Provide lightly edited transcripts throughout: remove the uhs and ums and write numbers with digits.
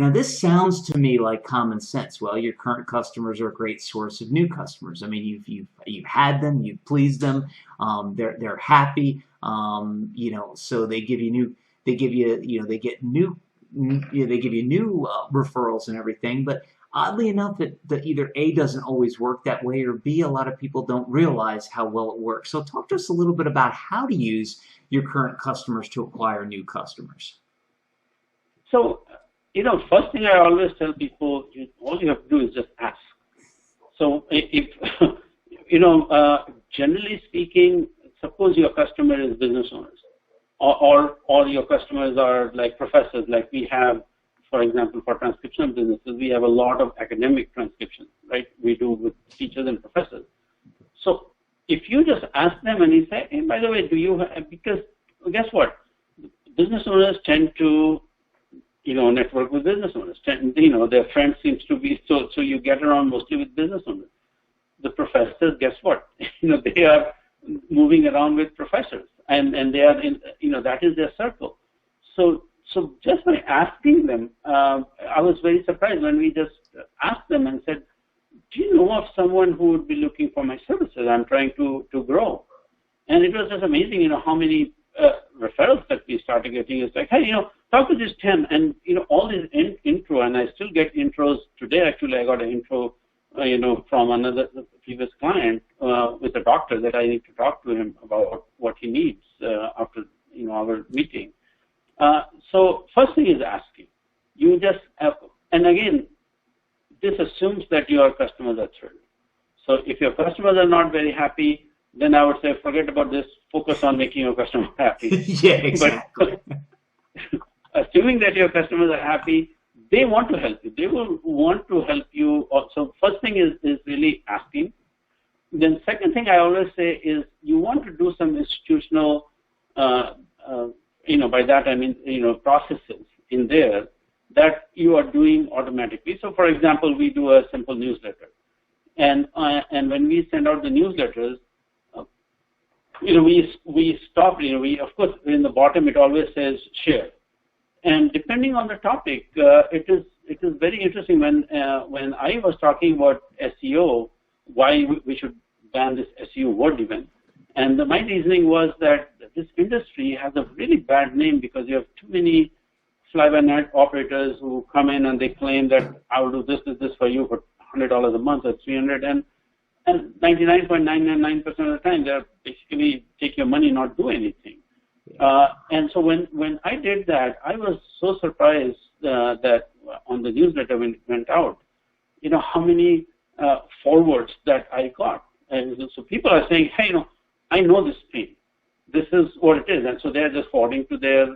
Now, this sounds to me like common sense. Well, your current customers are a great source of new customers. I mean, you've had them, you've pleased them, they're happy, so they give you new, they give you, they get new, they give you new referrals and everything. But oddly enough, that either A, doesn't always work that way, or B, a lot of people don't realize how well it works. So talk to us a little bit about how to use your current customers to acquire new customers. So, first thing I always tell people, all you have to do is just ask. So if, generally speaking, suppose your customer is business owners, or your customers are like professors, like we have, for example, for transcription businesses, we have a lot of academic transcription, right? We do with teachers and professors. So if you just ask them and you say, hey, by the way, do you have, because guess what? Business owners tend to network with business owners. Their friends seems to be, so you get around mostly with business owners. The professors, guess what? They are moving around with professors, and they are in, that is their circle. So just by asking them, I was very surprised when we just asked them and said, do you know of someone who would be looking for my services? I'm trying to grow. And it was just amazing, how many referrals that we started getting. It's like, hey, talk to this 10, and all this intro, and I still get intros today. Actually, I got an intro, from another previous client with a doctor that I need to talk to him about what he needs after our meeting. So first thing is asking. You just and again, this assumes that your customers are thrilled. So if your customers are not very happy, then I would say forget about this. Focus on making your customer happy. Yeah, exactly. But assuming that your customers are happy, they want to help you. They will want to help you. So first thing is really asking. Then second thing I always say is you want to do some institutional, by that I mean, processes in there that you are doing automatically. So for example, we do a simple newsletter. And when we send out the newsletters, we stop, of course, in the bottom it always says share. And depending on the topic, it is very interesting when I was talking about SEO, why we should ban this SEO word even. And my reasoning was that this industry has a really bad name because you have too many fly-by-night operators who come in and they claim that I will do this for you for $100 a month or $300, and 99.999% of the time they're basically take your money, not do anything. And so when I did that, I was so surprised that on the newsletter when it went out, how many forwards that I got. And so people are saying, hey, I know this thing. This is what it is. And so they're just forwarding to their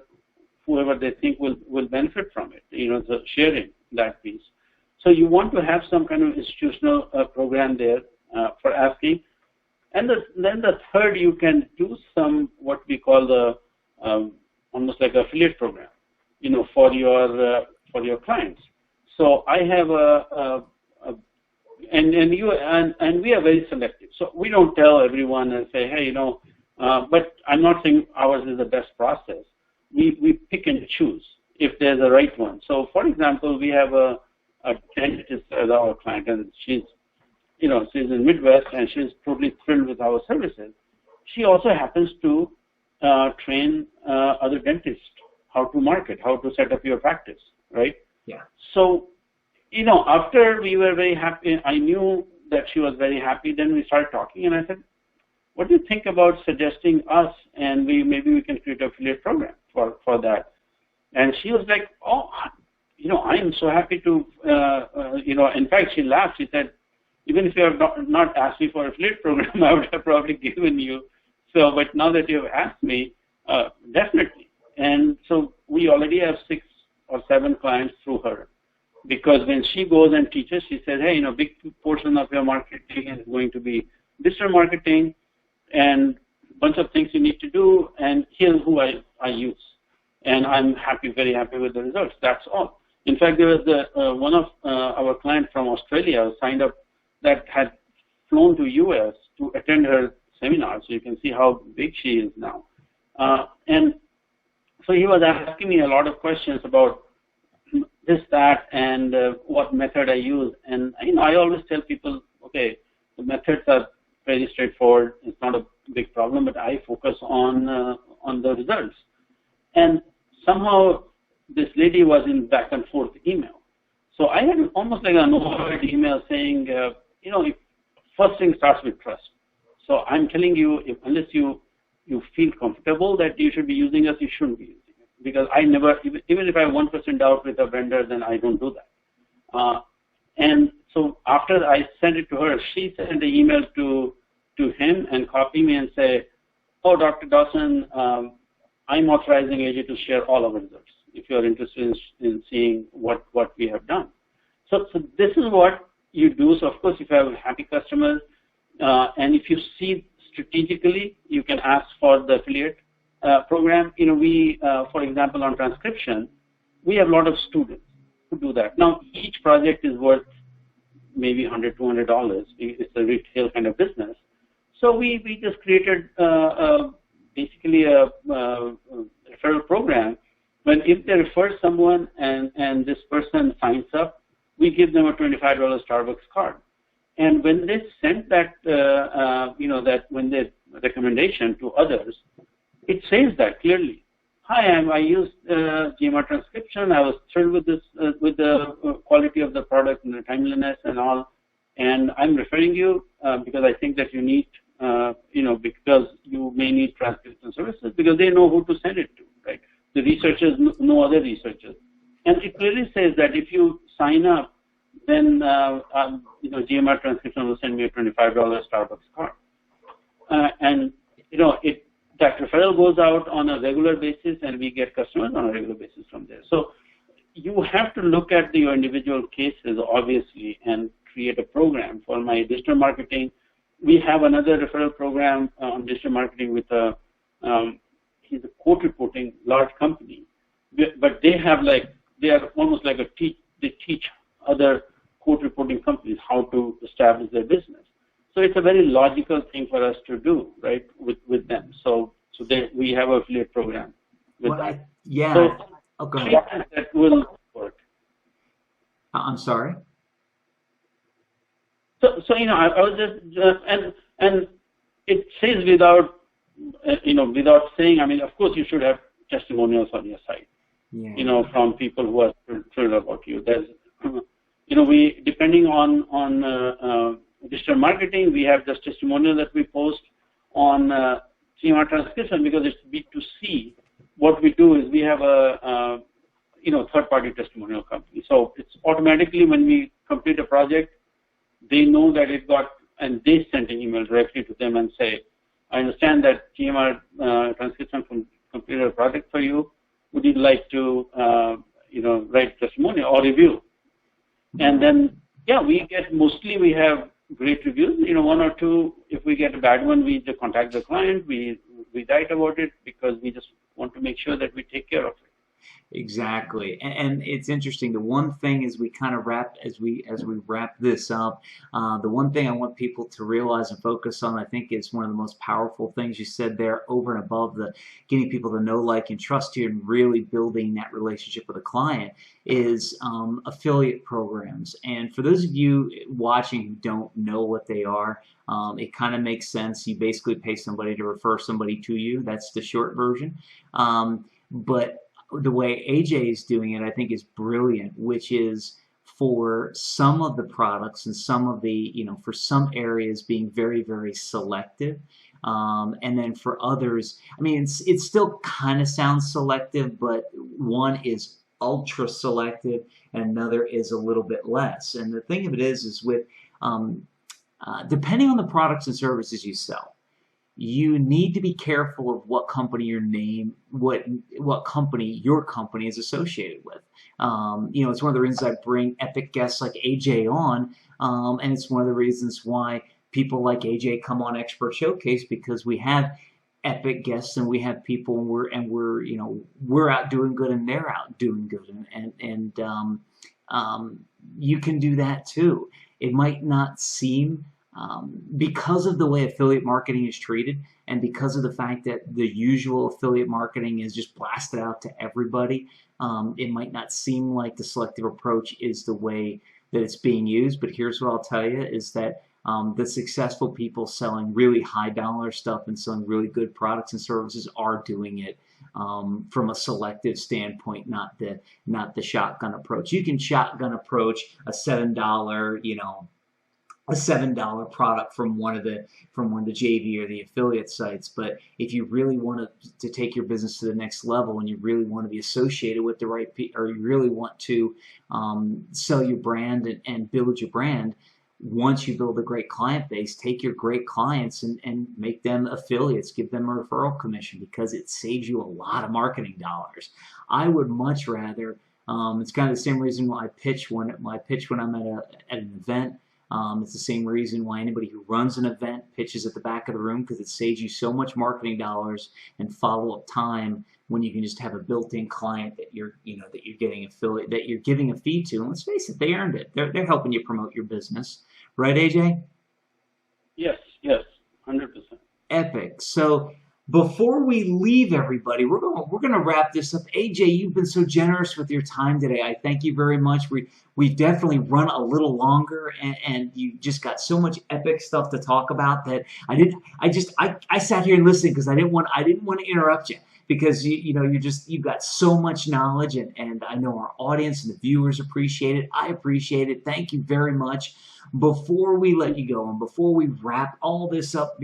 whoever they think will benefit from it, the sharing that piece. So you want to have some kind of institutional program there for asking. And then the third, you can do some what we call the almost like affiliate program, for your clients. So I have and we are very selective. So we don't tell everyone and say, hey, but I'm not saying ours is the best process. We pick and choose if there's a right one. So for example, we have a dentist as our client, and she's in Midwest, and she's totally thrilled with our services. She also happens to train other dentists how to market, how to set up your practice, right? Yeah. So, after we were very happy, I knew that she was very happy. Then we started talking, and I said, what do you think about suggesting us, and maybe we can create an affiliate program for that? And she was like, oh, I am so happy to, in fact, she laughed. She said, even if you have not asked me for an affiliate program, I would have probably given you. So, but now that you have asked me, definitely. And so we already have 6 or 7 clients through her. Because when she goes and teaches, she says, hey, big portion of your marketing is going to be digital marketing and a bunch of things you need to do, and here's who I use. And I'm very happy with the results. That's all. In fact, there was one of our clients from Australia signed up that had flown to US to attend her seminar, so you can see how big she is now. And so he was asking me a lot of questions about this, that, and what method I use. And I always tell people, okay, the methods are very straightforward. It's not a big problem, but I focus on the results. And somehow this lady was in back and forth email. So I had almost like an overhead email saying, first thing starts with trust. So I'm telling you, unless you feel comfortable that you should be using us, you shouldn't be using it. Because I never, even if I have 1% doubt with a vendor, then I don't do that. And so after I sent it to her, she sent an email to him and copy me and say, oh, Dr. Dawson, I'm authorizing AJ to share all our results if you're interested in seeing what we have done. So this is what you do. So of course, if you have happy customers, and if you see strategically, you can ask for the affiliate program. We, for example, on transcription, we have a lot of students who do that. Now, each project is worth maybe $100, $200. It's a retail kind of business. So we just created basically a referral program. When if they refer someone and this person signs up, we give them a $25 Starbucks card. And when they send that, when they recommendation to others, it says that clearly. Hi, I used GMR transcription. I was thrilled with this, with the quality of the product and the timeliness and all. And I'm referring you because I think that you need, because you may need transcription services because they know who to send it to, right? The researchers know other researchers. And it clearly says that if you sign up, then GMR transcription will send me a $25 Starbucks card. That referral goes out on a regular basis, and we get customers on a regular basis from there. So you have to look at your individual cases, obviously, and create a program. For my digital marketing, we have another referral program on digital marketing with he's a quote reporting large company, but they are almost like they teach other quote reporting companies how to establish their business. So it's a very logical thing for us to do, right, with them. So we have an affiliate program with that. Go ahead. That will work. I'm sorry. So I was just and it says without saying. I mean, of course, you should have testimonials on your site. Yeah. From people who are thrilled about you. There's, we depending on digital marketing, we have this testimonial that we post on GMR transcription because it's B2C. What we do is we have a third-party testimonial company. So it's automatically when we complete a project, they know that it got, and they send an email directly to them and say, I understand that GMR transcription completed a project for you. Would you like to, write testimonial or review? And then, we have great reviews. One or two, if we get a bad one, we just contact the client. We write about it because we just want to make sure that we take care of it. Exactly, and it's interesting. The one thing as we kind of wrap this up, the one thing I want people to realize and focus on, I think, is one of the most powerful things you said there, over and above the getting people to know, like, and trust you, and really building that relationship with a client, is affiliate programs. And for those of you watching who don't know what they are, it kind of makes sense. You basically pay somebody to refer somebody to you. That's the short version. But the way AJ is doing it, I think, is brilliant, which is for some of the products and some of the, for some areas being very, very selective. And then for others, I mean, it still kind of sounds selective, but one is ultra selective and another is a little bit less. And the thing of it is with, depending on the products and services you sell, you need to be careful of what company what company your company is associated with. It's one of the reasons I bring epic guests like AJ on, and it's one of the reasons why people like AJ come on Expert Showcase, because we have epic guests and we have people we're out doing good and they're out doing good, and you can do that too. It might not seem, because of the way affiliate marketing is treated, and because of the fact that the usual affiliate marketing is just blasted out to everybody, It might not seem like the selective approach is the way that it's being used, but here's what I'll tell you is that the successful people selling really high dollar stuff and selling really good products and services are doing it from a selective standpoint, not the shotgun approach. You can shotgun approach a $7, a $7 product from one of the JV or the affiliate sites. But if you really want to take your business to the next level, and you really want to be associated with the right people, or you really want to sell your brand and build your brand, once you build a great client base, take your great clients and make them affiliates, give them a referral commission, because it saves you a lot of marketing dollars. I would much rather, it's kind of the same reason why I pitch when I'm at an event. It's the same reason why anybody who runs an event pitches at the back of the room, because it saves you so much marketing dollars and follow-up time when you can just have a built-in client that you're getting affiliate, that you're giving a fee to. And let's face it, they earned it. They're helping you promote your business, right, AJ? Yes, 100%. Epic. So before we leave everybody, we're gonna wrap this up. AJ, you've been so generous with your time today. I thank you very much. We've definitely run a little longer, and you just got so much epic stuff to talk about that I sat here and listened because I didn't want to interrupt you, because you've got so much knowledge, and I know our audience and the viewers appreciate it. I appreciate it. Thank you very much. Before we let you go, and before we wrap all this up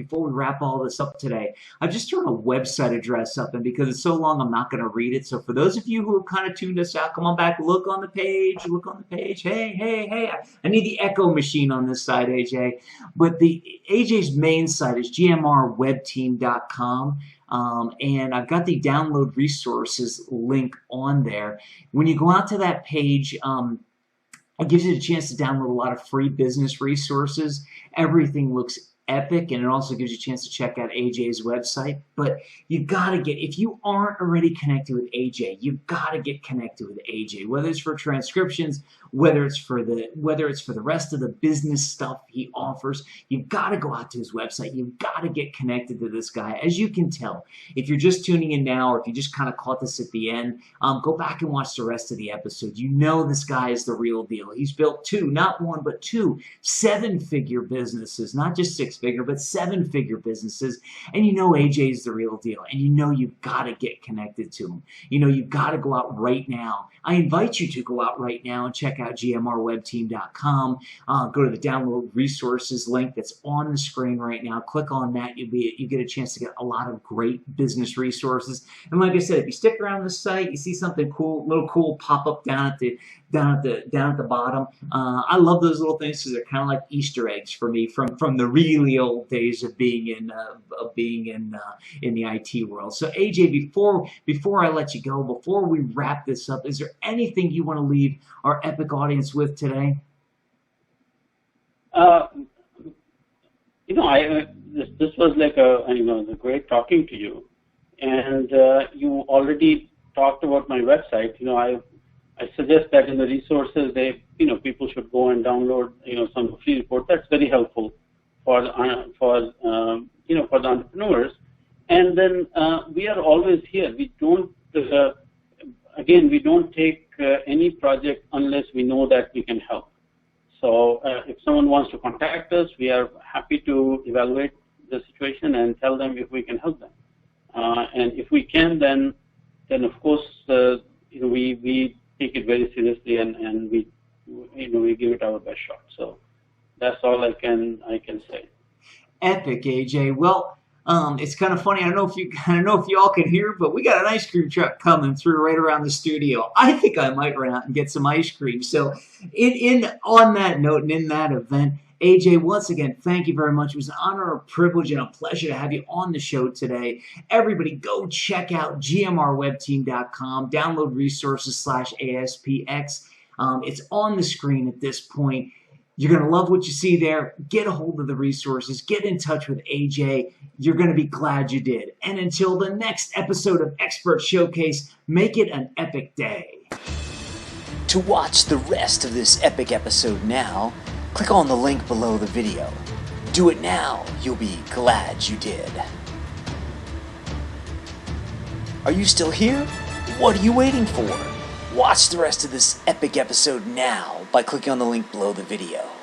today, I've just thrown a website address up, and because it's so long, I'm not going to read it. So for those of you who have kind of tuned us out, come on back, look on the page. Hey, I need the echo machine on this side, AJ. But AJ's main site is gmrwebteam.com. And I've got the download resources link on there. When you go out to that page, it gives you a chance to download a lot of free business resources. Everything looks epic, and it also gives you a chance to check out AJ's website. But you gotta if you aren't already connected with AJ, you gotta get connected with AJ. Whether it's for transcriptions, whether it's for the rest of the business stuff he offers, you've got to go out to his website. You've got to get connected to this guy. As you can tell, if you're just tuning in now, or if you just kind of caught this at the end, go back and watch the rest of the episode. You know this guy is the real deal. He's built not one, but two 7-figure businesses, not just 6-figure, but 7-figure businesses. And you know AJ is the real deal. And you know you've got to get connected to him. You know you've got to go out right now. I invite you to go out right now and check out gmrwebteam.com. Go to the download resources link that's on the screen right now. Click on that. You get a chance to get a lot of great business resources. And like I said, if you stick around the site, you see something cool, little cool pop up down at the bottom. I love those little things because they're kind of like Easter eggs for me from the really old days of being in the IT world. So AJ, before I let you go, before we wrap this up, is there anything you want to leave our epic audience with today? This was like great talking to you, and you already talked about my website. I suggest that in the resources, people should go and download some free report. That's very helpful for the entrepreneurs. And then we are always here. We don't take any project unless we know that we can help. So if someone wants to contact us, we are happy to evaluate the situation and tell them if we can help them. And if we can, then of course we take it very seriously, and we give it our best shot. So that's all I can say. Epic, AJ. Well, it's kind of funny. I don't know if you all can hear, but we got an ice cream truck coming through right around the studio. I think I might run out and get some ice cream. So, on that note, and in that event, AJ, once again, thank you very much. It was an honor, a privilege, and a pleasure to have you on the show today. Everybody, go check out gmrwebteam.com. Download resources /ASPX. It's on the screen at this point. You're going to love what you see there. Get a hold of the resources. Get in touch with AJ. You're going to be glad you did. And until the next episode of Expert Showcase, make it an epic day. To watch the rest of this epic episode now, click on the link below the video. Do it now. You'll be glad you did. Are you still here? What are you waiting for? Watch the rest of this epic episode now by clicking on the link below the video.